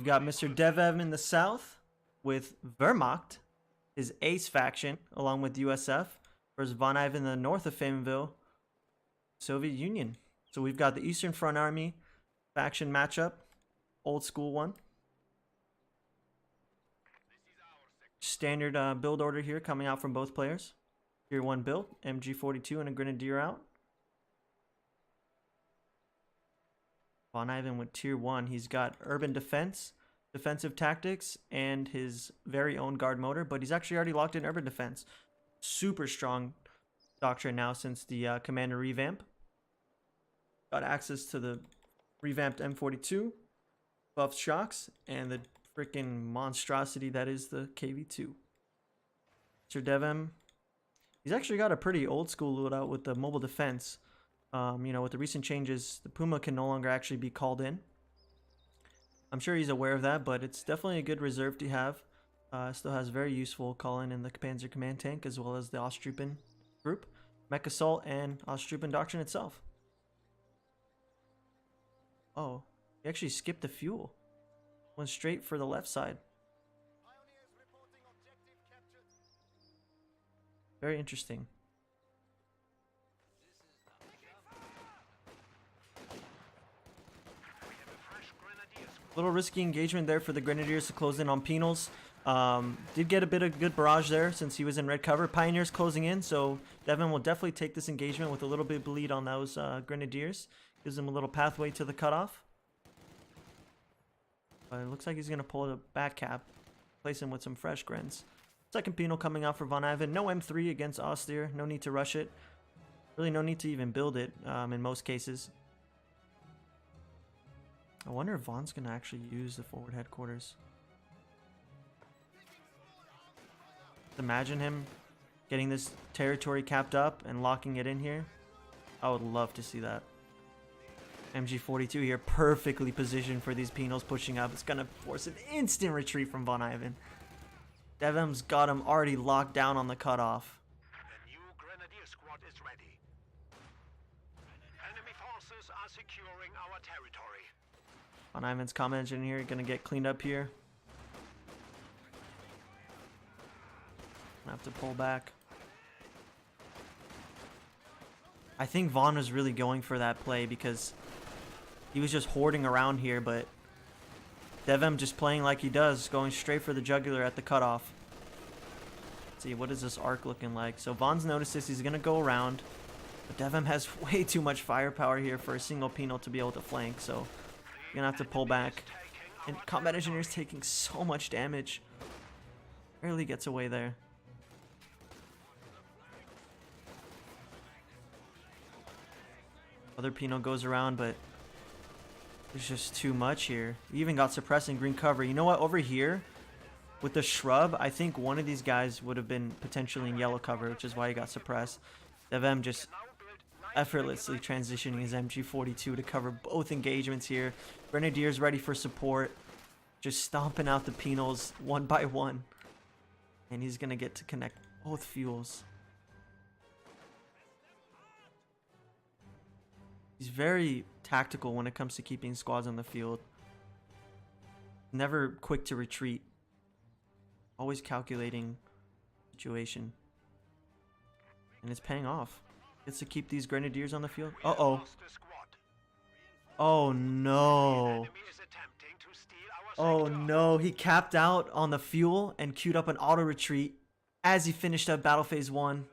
We've got Mr. DevM in the south with Wehrmacht, his ace faction, along with USF, versus VonIvan in the north of Fameville, Soviet Union. So we've got the Eastern Front Army faction matchup, old school one. Standard build order here coming out from both players. Tier 1 build, MG42 and a Grenadier out. VonIvan with Tier 1, he's got Urban Defense, Defensive Tactics, and his very own Guard Motor, but he's actually already locked in Urban Defense. Super strong doctrine now since the Commander revamp. Got access to the revamped M42, buffed shocks, and the freaking monstrosity that is the KV2. Mr. DevM, he's actually got a pretty old school loadout with the mobile defense. You know, with the recent changes, the Puma can no longer actually be called in. I'm sure he's aware of that, but it's definitely a good reserve to have. Still has very useful call-in in the Panzer Command Tank, as well as the Osttroopen group, Mech Assault, and Osttroopen Doctrine itself. Oh, he actually skipped the fuel. Went straight for the left side. Very interesting. Little risky engagement there for the Grenadiers to close in on Penals. Did get a bit of good barrage there since he was in red cover. Pioneers closing in, so DevM will definitely take this engagement with a little bit of bleed on those Grenadiers. Gives him a little pathway to the cutoff. But it looks like he's going to pull a back cap. Place him with some fresh Grens. Second penal coming out for VonIvan. No M3 against Austere. No need to rush it. Really no need to even build it in most cases. I wonder if Von's going to actually use the forward headquarters. Imagine him getting this territory capped up and locking it in here. I would love to see that. MG42 here, perfectly positioned for these penals pushing up. It's going to force an instant retreat from VonIvan. DevM's got him already locked down on the cutoff. The new Grenadier squad is ready. Enemy forces are securing our territory. VonIvan's comm engine here going to get cleaned up here. Gonna have to pull back. I think Von was really going for that play because he was just hoarding around here, but DevM just playing like he does, going straight for the jugular at the cutoff. Let's see, what is this arc looking like? So Von's noticed this, he's going to go around, but DevM has way too much firepower here for a single penal to be able to flank, so you're going to have to pull back. And Combat Engineer's taking so much damage. Barely gets away there. Other penal goes around, but there's just too much here. He even got suppressing green cover. You know what? Over here, with the shrub, I think one of these guys would have been potentially in yellow cover, which is why he got suppressed. DevM just effortlessly transitioning his MG42 to cover both engagements here. Grenadiers ready for support. Just stomping out the penals one by one. And he's going to get to connect both fuels. He's very tactical when it comes to keeping squads on the field. Never quick to retreat. Always calculating situation. And it's paying off. Gets to keep these Grenadiers on the field. Uh-oh. Oh no. Oh no. He capped out on the fuel and queued up an auto retreat as he finished up Battle Phase 1.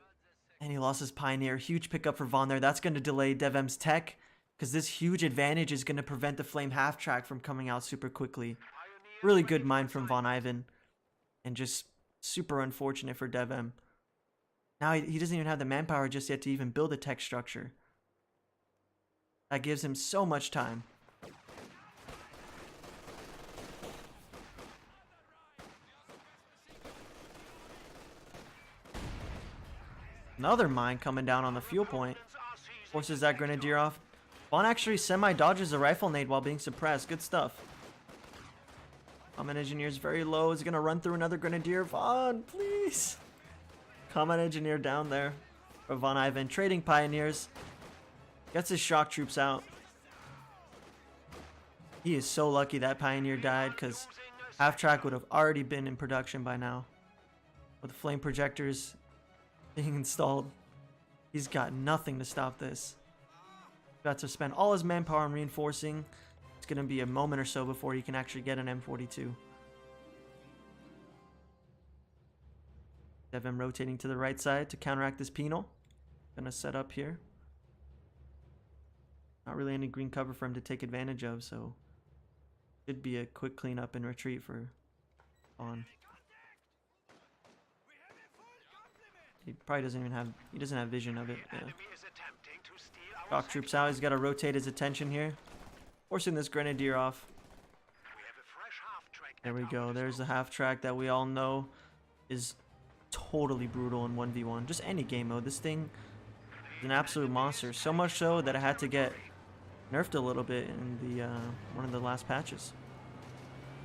And he lost his Pioneer. Huge pickup for Von there. That's going to delay DevM's tech, because this huge advantage is going to prevent the Flame half-track from coming out super quickly. Really good mind from VonIvan. And just super unfortunate for DevM. Now he doesn't even have the manpower just yet to even build a tech structure. That gives him so much time. Another mine coming down on the fuel point. Forces that Grenadier off. Von actually semi-dodges a rifle nade while being suppressed. Good stuff. Combat Engineer's very low. Is going to run through another Grenadier. Von, please. Combat Engineer down there for VonIvan. Trading Pioneers. Gets his shock troops out. He is so lucky that Pioneer died, because half track would have already been in production by now. With flame projectors being installed, he's got nothing to stop this. Got to spend all his manpower on reinforcing. It's going to be a moment or so before he can actually get an M42. DevM rotating to the right side to counteract this penal. Gonna set up here. Not really any green cover for him to take advantage of, so should be a quick cleanup and retreat for Von. He probably doesn't even have, he doesn't have vision of it. Yeah. Shock troops out, he's got to rotate his attention here. Forcing this grenadier off. There we go, there's the half track that we all know is totally brutal in 1v1. Just any game mode, this thing is an absolute monster. So much so that it had to get nerfed a little bit in the one of the last patches.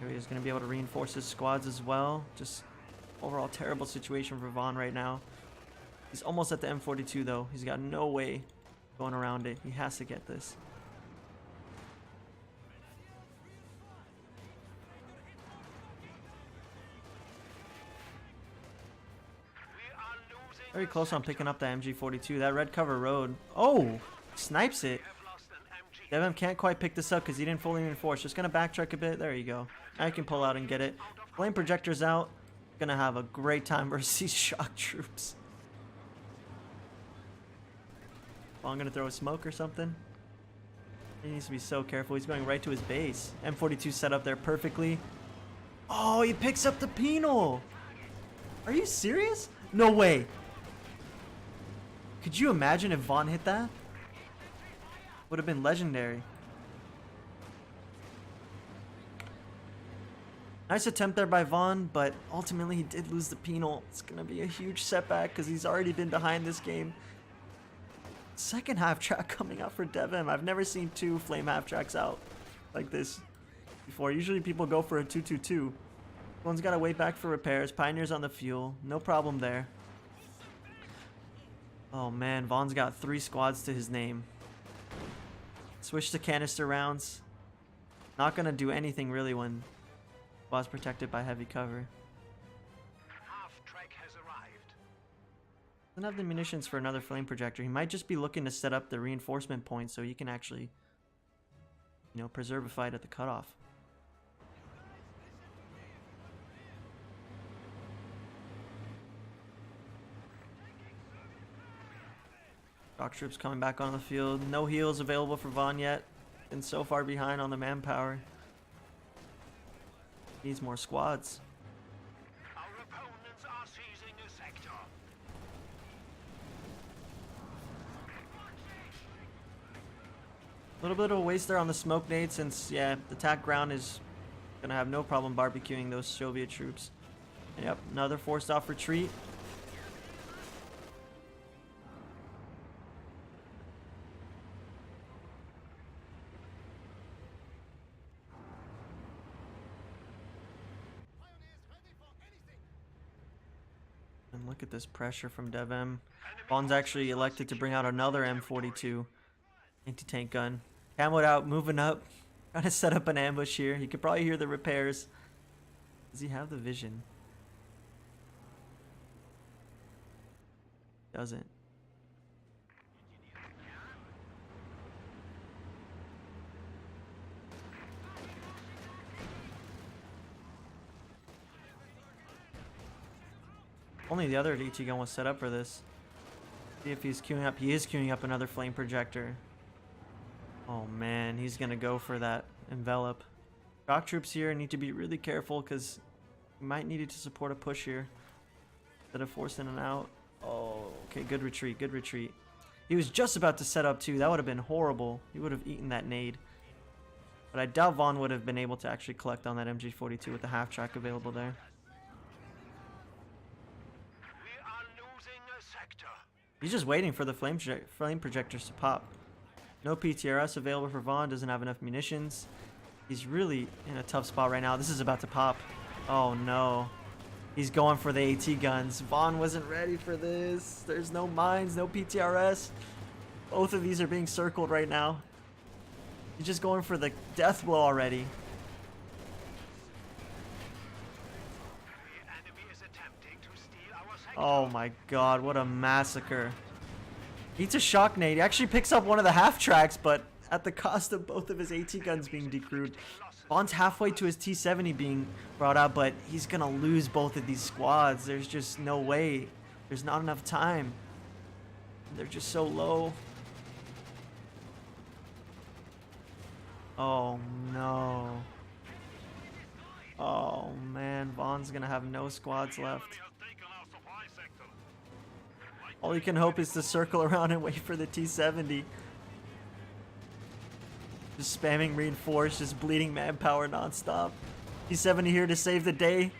Here he is going to be able to reinforce his squads as well. Just overall terrible situation for Von right now. He's almost at the M42 though. He's got no way going around it. He has to get this. Very close on picking up the MG42. That red cover road. Oh! Snipes it. DevM can't quite pick this up because he didn't fully reinforce. Just going to backtrack a bit. There you go. Now you can pull out and get it. Flame projectors out. Going to have a great time versus these shock troops. Bon going to throw a smoke or something. He needs to be so careful. He's going right to his base. M42 set up there perfectly. Oh, he picks up the penal. Are you serious? No way. Could you imagine if Von hit that? Would have been legendary. Nice attempt there by Von, but ultimately he did lose the penal. It's going to be a huge setback because he's already been behind this game. Second half track coming out for DevM. I've never seen two flame half tracks out like this before. Usually people go for a 2-2-2. One's got to wait back for repairs. Pioneer's on the fuel. No problem there. Oh man, Von's got 3 squads to his name. Switch to canister rounds. Not going to do anything really when squad's protected by heavy cover. Half-track has arrived. Doesn't have the munitions for another flame projector. He might just be looking to set up the reinforcement point so he can actually, you know, preserve a fight at the cutoff. Shock troops coming back on the field. No heals available for Von yet. Been so far behind on the manpower. Needs more squads. Our opponents are seizing a sector. A little bit of a waste there on the smoke nade since, yeah, the attack ground is going to have no problem barbecuing those Soviet troops. Yep, another forced off retreat. And look at this pressure from DevM. Von's actually elected to bring out another M42 anti-tank gun. Camoed out, moving up. Trying to set up an ambush here. He could probably hear the repairs. Does he have the vision? Doesn't. Only the other AT gun was set up for this. See if he's queuing up. He is queuing up another flame projector. Oh man, he's gonna go for that envelop. Shock troops here need to be really careful because he might need it to support a push here instead of forcing it out. Oh, okay, good retreat, good retreat. He was just about to set up too. That would have been horrible. He would have eaten that nade. But I doubt Von would have been able to actually collect on that MG42 with the half track available there. He's just waiting for the flame projectors to pop. No PTRS available for Von. Doesn't have enough munitions. He's really in a tough spot right now. This is about to pop. Oh no. He's going for the AT guns. Von wasn't ready for this. There's no mines, no PTRS. Both of these are being circled right now. He's just going for the death blow already. The enemy is attempting to steal our sector. Oh my god, what a massacre. Eats a shock nade. He actually picks up one of the half tracks, but at the cost of both of his AT guns being decrewed. Vaughn's halfway to his T-70 being brought out, but he's gonna lose both of these squads. There's just no way. There's not enough time. They're just so low. Oh no. Oh man, Vaughn's gonna have no squads left. Enemy has taken our supply sector. All he can hope is to circle around and wait for the T-70. Just spamming reinforce, just bleeding manpower nonstop. T-70 here to save the day.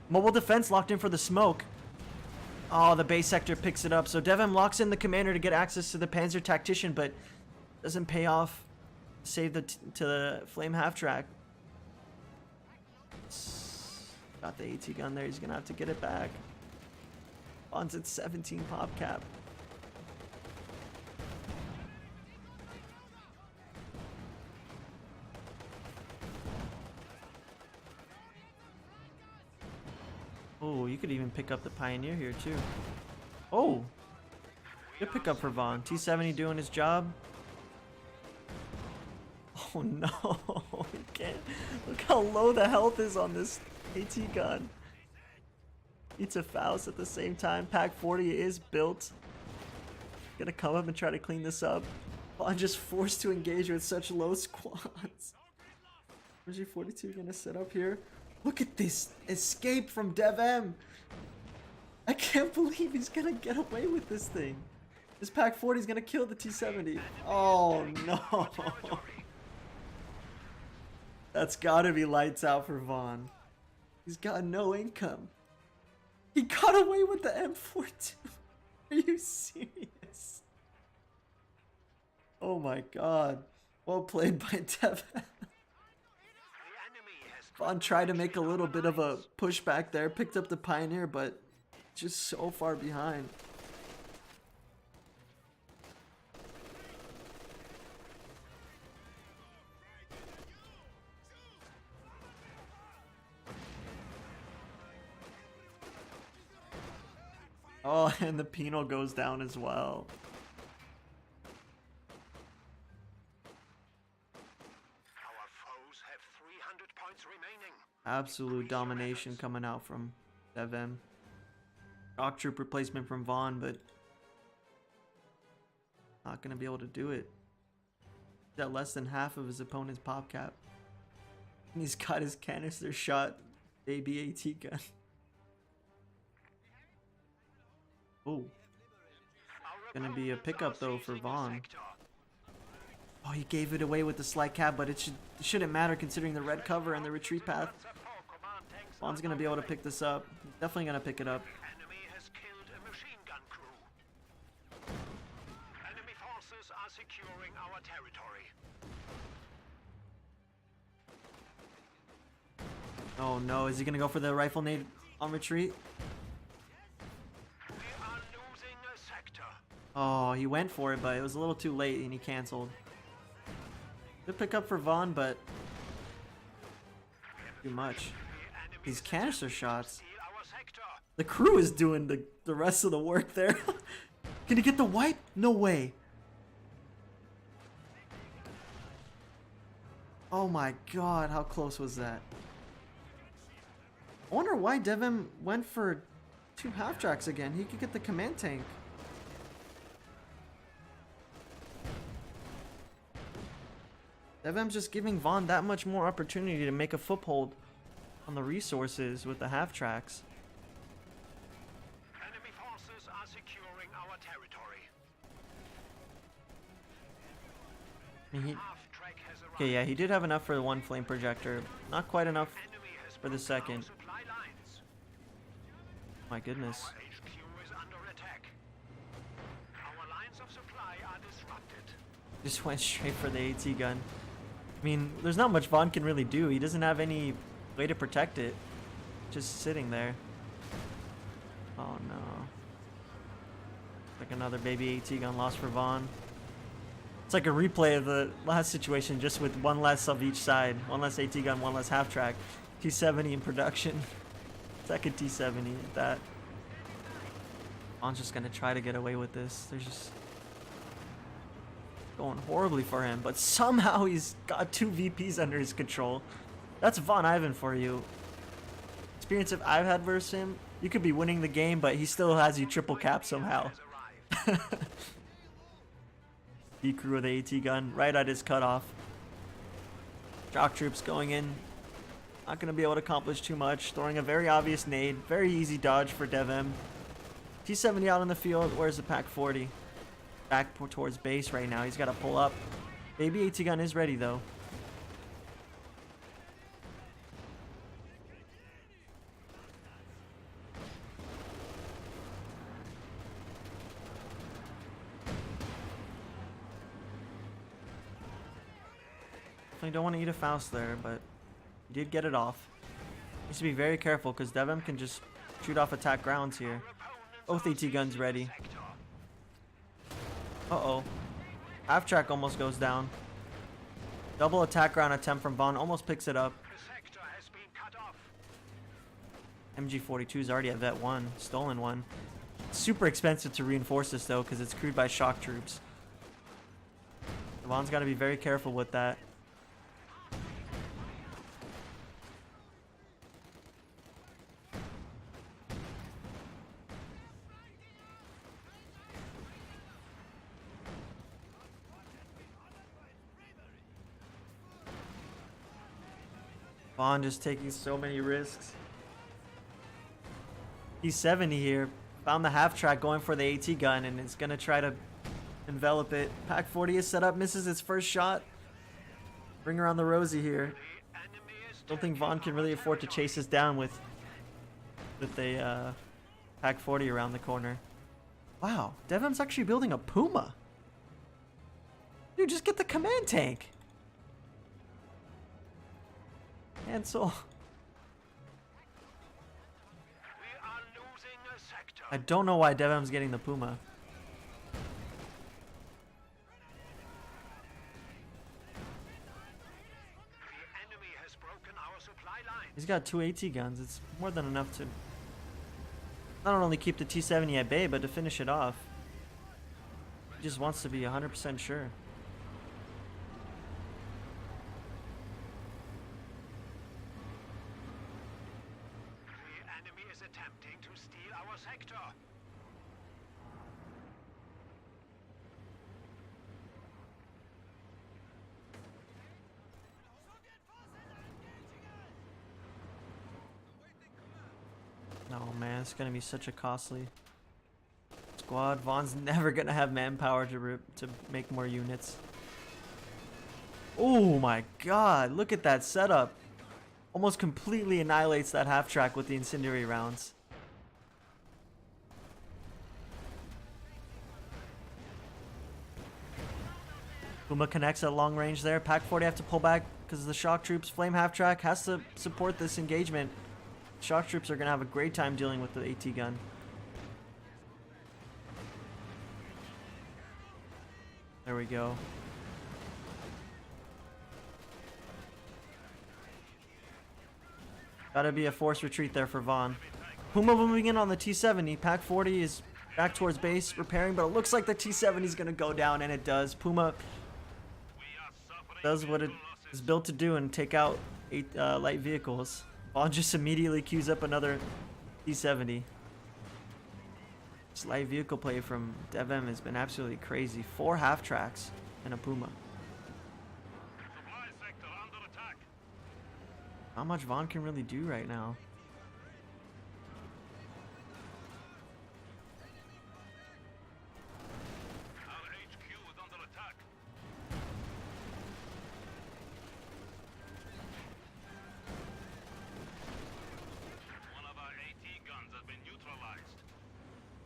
Mobile defense locked in for the smoke. Oh, the base sector picks it up. So DevM locks in the commander to get access to the Panzer Tactician, but doesn't pay off. Save to the flame half track. Got the AT gun there. He's gonna have to get it back. Vaughn's at 17 pop cap. Oh, you could even pick up the Pioneer here too. Oh, good pickup for Vaughn. T-70 doing his job. Oh no, he can't. Look how low the health is on this AT gun. Eats a Faust at the same time. Pack 40 is built. Gonna come up and try to clean this up. Vaughn just forced to engage with such low squads. RG42 gonna set up here. Look at this escape from DevM. I can't believe he's gonna get away with this thing. This Pack 40 is gonna kill the T-70. Oh no. That's gotta be lights out for Vaughn. He's got no income. He got away with the M42. Are you serious? Oh my god. Well played by DevM. Vaughn tried to make a little bit of a pushback there, picked up the Pioneer, but just so far behind. Oh, and the penal goes down as well. Our foes have 300 points remaining. Absolute domination coming out from DevM. Shock troop replacement from Vaughn, but not gonna be able to do it. He's at less than half of his opponent's pop cap. And he's got his canister shot baby AT gun. Oh, gonna be a pickup though for Vaughn. Oh, he gave it away with the slight cab, but it shouldn't matter considering the red cover and the retreat path. Vaughn's gonna be able to pick this up. He's definitely gonna pick it up. Enemy has killed a machine gun crew. Enemy forces are securing our territory. Oh no, is he gonna go for the rifle nade on retreat? We are losing a sector. Oh, he went for it, but it was a little too late and he canceled. Good pick up for Vaughn, but too much. These canister shots. Steal our sector. The crew is doing the rest of the work there. Can he get the wipe? No way. Oh my god, how close was that? I wonder why DevM went for 2 half tracks again. He could get the command tank. DevM's just giving Vaughn that much more opportunity to make a foothold on the resources with the half tracks. Enemy forces are securing our territory. I mean, Half-track has arrived. okay, yeah, he did have enough for the 1 flame projector. Not quite enough Enemy has for the broken our second. supply lines. My goodness. Our HQ is under attack. Our lines of supply are disrupted. Just went straight for the AT gun. I mean, there's not much Vaughn can really do. He doesn't have any way to protect it. Just sitting there. Oh no. Like another baby AT gun lost for Vaughn. It's like a replay of the last situation, just with one less of each side. One less AT gun, one less half track. T70 in production. Second T70 at that. Von's just gonna try to get away with this. They're just going horribly for him, but somehow he's got 2 VPs under his control. That's VonIvan for you. Experience of I've had versus him. You could be winning the game, but he still has you triple cap somehow. D-crew with the AT gun right at his cutoff. Shock troops going in. Not going to be able to accomplish too much. Throwing a very obvious nade. Very easy dodge for DevM. T70 out in the field. Where's the Pack 40? Back towards base right now. He's got to pull up. Baby AT gun is ready though. I don't want to eat a Faust there, but he did get it off. Needs to be very careful because DevM can just shoot off attack grounds here. Both AT guns ready. Uh-oh. Half track almost goes down. Double attack ground attempt from Von, almost picks it up. MG42 is already at vet 1, stolen 1. Super expensive to reinforce this though because it's crewed by shock troops. Von's got to be very careful with that. Von just taking so many risks. He's 70 here. Found the half track going for the AT gun and is going to try to envelop it. Pack 40 is set up, misses its first shot. Bring her on the rosy here. Don't think Von can really afford to chase us down with a Pack 40 around the corner. Wow, DevM's actually building a Puma. Dude, just get the command tank. Cancel. I don't know why DevM's getting the Puma. He's got 2 AT guns. It's more than enough to not only keep the T70 at bay, but to finish it off. He just wants to be 100% sure. Oh man, it's gonna be such a costly squad. Von's never gonna have manpower to make more units. Oh my god, look at that setup. Almost completely annihilates that half track with the incendiary rounds. Puma connects at long range there. Pack 40 have to pull back because the shock troops. Flame half track has to support this engagement. Shock troops are going to have a great time dealing with the AT gun. There we go. Gotta be a forced retreat there for Von. Puma moving in on the T70. Pack 40 is back towards base, repairing, but it looks like the T70 is going to go down, and it does. Puma does what it is built to do and take out light vehicles. Von just immediately queues up another T70. This light vehicle play from DevM has been absolutely crazy. 4 half tracks and a Puma. Not much Von can really do right now.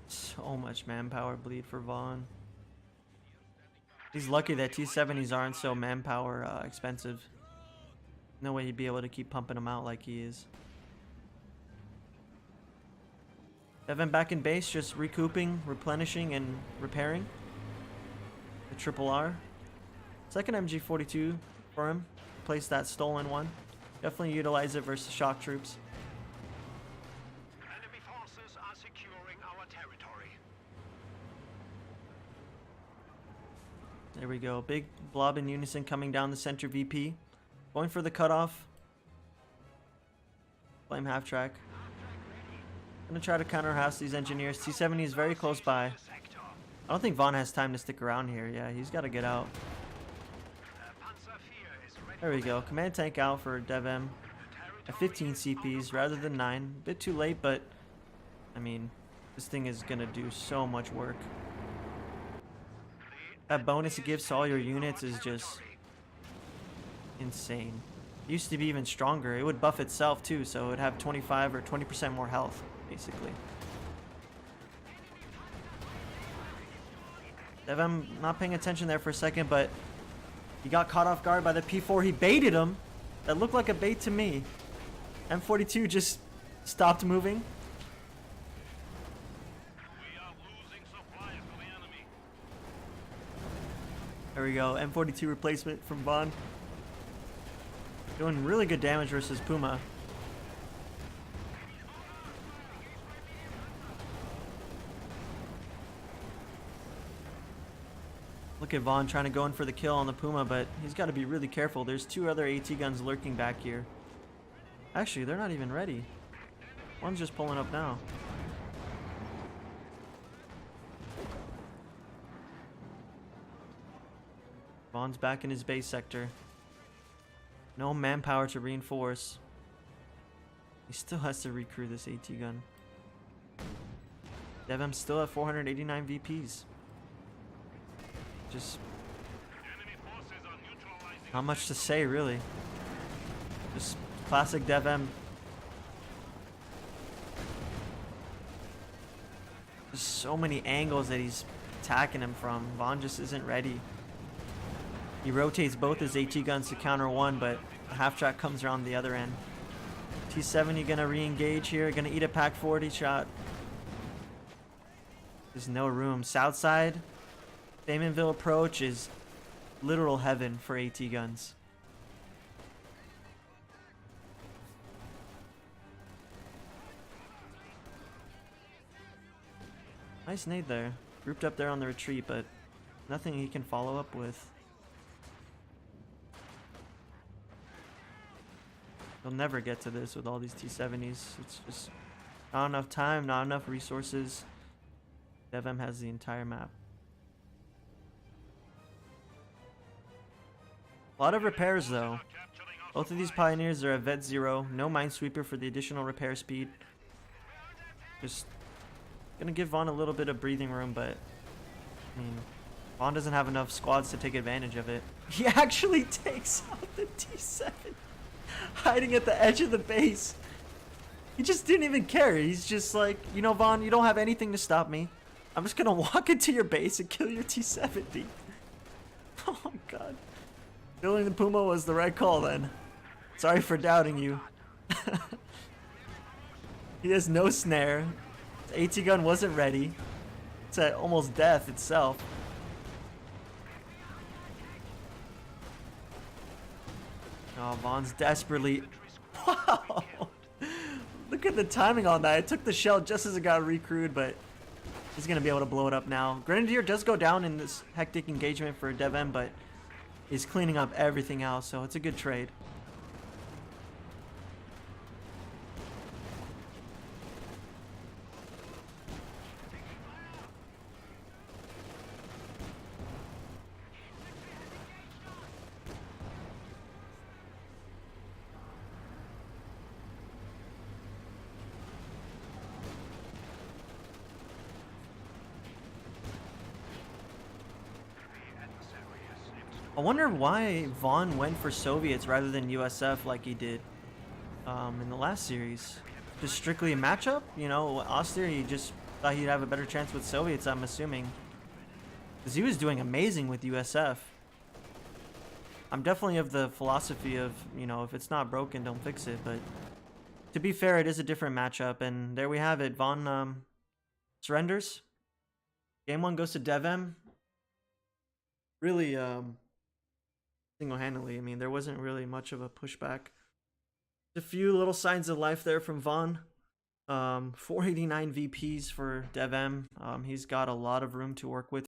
So much manpower bleed for Von. He's lucky that T70s aren't so manpower expensive. No way he'd be able to keep pumping them out like he is. DevM back in base, just recouping, replenishing, and repairing. The triple R. Second MG42 for him. Place that stolen one. Definitely utilize it versus shock troops. Enemy forces are securing our territory. There we go. Big blob in unison coming down the center VP. Going for the cutoff. Flame half track. Gonna try to counter house these engineers. T-70 is very close by. Sector. I don't think Von has time to stick around here. Yeah, he's got to get out. Panzer IV is ready. There we go. Command tank out for DevM at 15 CPs rather than 9. Bit too late, but I mean, this thing is gonna do so much work. That bonus it gives to all your units is just insane. It used to be even stronger. It would buff itself too, so it would have 25 or 20% more health, basically. DevM not paying attention there for a second, but he got caught off guard by the P4. He baited him. That looked like a bait to me. M42 just stopped moving. We are losing supplies to the enemy. There we go. M42 replacement from Von. Doing really good damage versus Puma. Look at Von trying to go in for the kill on the Puma, but he's got to be really careful. There's 2 other AT guns lurking back here. Actually, they're not even ready. One's just pulling up now. Von's back in his base sector. No manpower to reinforce. He still has to recruit this AT gun. DevM still at 489 VPs. Just Enemy forces are neutralizing. not much to say, really. Just classic DevM. There's so many angles that he's attacking him from. Von just isn't ready. He rotates both his AT guns to counter one, but the half track comes around the other end. T-70 gonna re-engage here, gonna eat a Pack 40 shot. There's no room. South side, Damonville approach is literal heaven for AT guns. Nice nade there. Grouped up there on the retreat, but nothing he can follow up with. He'll never get to this with all these T-70s. It's just not enough time, not enough resources. DevM has the entire map. A lot of repairs though. Both of these Pioneers are at Vet 0. No Minesweeper for the additional repair speed. Just gonna give Von a little bit of breathing room, but I mean, Von doesn't have enough squads to take advantage of it. He actually takes out the T7. Hiding at the edge of the base. He just didn't even care. He's just like, you know, Von, you don't have anything to stop me. I'm just gonna walk into your base and kill your T-70. Oh my god. Killing the Puma was the right call then. Sorry for doubting you. He has no snare. His AT gun wasn't ready. It's at almost death itself. Oh, Von's desperately... Wow! Look at the timing on that. It took the shell just as it got recrewed, but he's going to be able to blow it up now. Grenadier does go down in this hectic engagement for DevM, but he's cleaning up everything else, so it's a good trade. I wonder why Von went for Soviets rather than USF like he did in the last series. Just strictly a matchup? You know, Auster, he just thought he'd have a better chance with Soviets, I'm assuming. Because he was doing amazing with USF. I'm definitely of the philosophy of, you know, if it's not broken, don't fix it. But to be fair, it is a different matchup. And there we have it. Von surrenders. Game 1 goes to DevM. Really, single-handedly. I mean, there wasn't really much of a pushback. A few little signs of life there from Von. 489 VPs for DevM. He's got a lot of room to work with